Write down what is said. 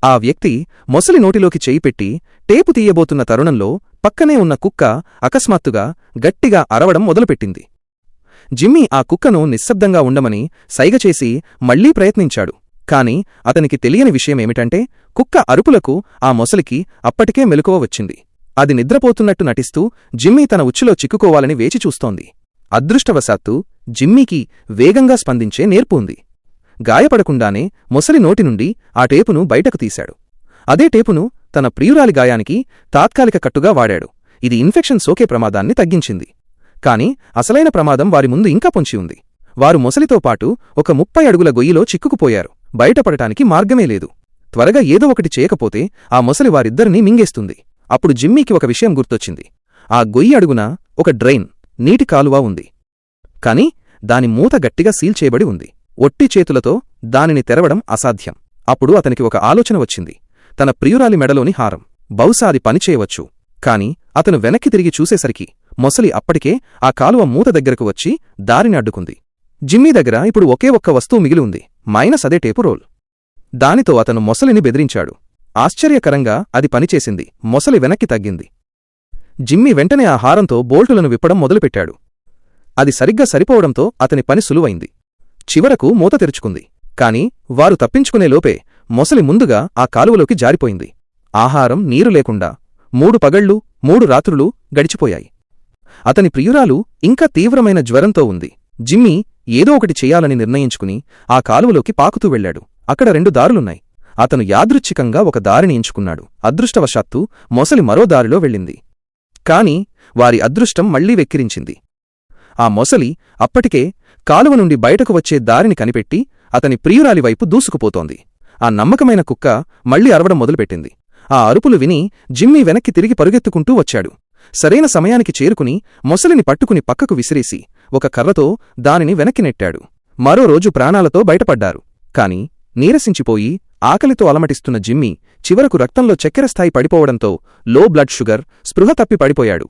ఆ వ్యక్తి మొసలి నోటిలోకి చేయి పెట్టి టేపు తీయబోతున్న తరుణంలో పక్కనే ఉన్న కుక్క అకస్మాత్తుగా గట్టిగా అరవడం మొదలుపెట్టింది. జిమ్మీ ఆ కుక్కను నిశ్శబ్దంగా ఉండమని సైగచేసి మళ్లీ ప్రయత్నించాడు. కాని అతనికి తెలియని విషయమేమిటంటే కుక్క అరుపులకు ఆ మొసలికి అప్పటికే మెలకువ వచ్చింది. అది నిద్రపోతున్నట్టు నటిస్తూ జిమ్మీ తన ఉచ్చులో చిక్కుకోవాలని వేచిచూస్తోంది. అదృష్టవశాత్తు జిమ్మీకి వేగంగా స్పందించే నేర్పు ఉంది. గాయపడకుండానే మొసలి నోటినుండి ఆ టేపును బయటకు తీశాడు. అదే టేపును తన ప్రియురాలి గాయానికి తాత్కాలిక కట్టుగా వాడాడు. ఇది ఇన్ఫెక్షన్ సోకే ప్రమాదాన్ని తగ్గించింది. కాని అసలైన ప్రమాదం వారి ముందు ఇంకా పొంచి ఉంది. వారు మొసలితో పాటు ఒక 30 అడుగుల గొయ్యిలో చిక్కుకుపోయారు. బయటపడటానికి మార్గమే లేదు. త్వరగా ఏదో ఒకటి చేయకపోతే ఆ మొసలి వారిద్దరినీ మింగేస్తుంది. అప్పుడు జిమ్మీకి ఒక విషయం గుర్తొచ్చింది. ఆ గొయ్యి అడుగున ఒక డ్రైన్, నీటి కాలువ ఉంది. కాని దాని మూత గట్టిగా సీల్ చేయబడి ఉంది. ఒట్టి చేతులతో దానిని తెరవడం అసాధ్యం. అప్పుడు అతనికి ఒక ఆలోచన వచ్చింది. తన ప్రియురాలి మెడలోని హారం. బహుశా అది పనిచేయవచ్చు. కాని అతను వెనక్కి తిరిగి చూసేసరికి మొసలి అప్పటికే ఆ కాలువ మూత దగ్గరకు వచ్చి దారిని అడ్డుకుంది. జిమ్మీ దగ్గర ఇప్పుడు ఒకే ఒక్క వస్తువు మిగిలి ఉంది, మైనస్ అదే టేపు రోల్. దానితో అతను మొసలిని బెదిరించాడు. ఆశ్చర్యకరంగా అది పనిచేసింది. మొసలి వెనక్కి తగ్గింది. జిమ్మీ వెంటనే ఆ హారంతో బోల్టులను విప్పడం మొదలుపెట్టాడు. అది సరిగ్గా సరిపోవడంతో అతని పని సులువైంది. చివరకు మూత తెరుచుకుంది. కాని వారు తప్పించుకునే లోపే మొసలి ముందుగా ఆ కాలువలోకి జారిపోయింది. ఆహారం, నీరు లేకుండా 3 పగళ్లు 3 రాత్రులు గడిచిపోయాయి. అతని ప్రియురాలు ఇంకా తీవ్రమైన జ్వరంతో ఉంది. జిమ్మీ ఏదో ఒకటి చెయ్యాలని నిర్ణయించుకుని ఆ కాలువలోకి పాకుతూ వెళ్లాడు. అక్కడ 2 దారులున్నాయి. అతను యాదృచ్ఛికంగా ఒక దారిని ఎంచుకున్నాడు. అదృష్టవశాత్తు మొసలి మరో దారిలో వెళ్ళింది. కాని వారి అదృష్టం మళ్లీ వెక్కిరించింది. ఆ మొసలి అప్పటికే కాలువ నుండి బయటకు వచ్చే దారిని కనిపెట్టి అతని ప్రియురాలి వైపు దూసుకుపోతోంది. ఆ నమ్మకమైన కుక్క మళ్లీ అరవడం మొదలుపెట్టింది. ఆ అరుపులు విని జిమ్మీ వెనక్కి తిరిగి పరుగెత్తుకుంటూ వచ్చాడు. సరైన సమయానికి చేరుకుని మొసలిని పట్టుకుని పక్కకు విసిరేసి ఒక కర్రతో దానిని వెనక్కి నెట్టాడు. మరో రోజు ప్రాణాలతో బయటపడ్డారు. కాని నీరసించిపోయి ఆకలితో అలమటిస్తున్న జిమ్మీ చివరకు రక్తంలో చక్కెర స్థాయి పడిపోవడంతో లో బ్లడ్ షుగర్, స్పృహ తప్పి పడిపోయాడు.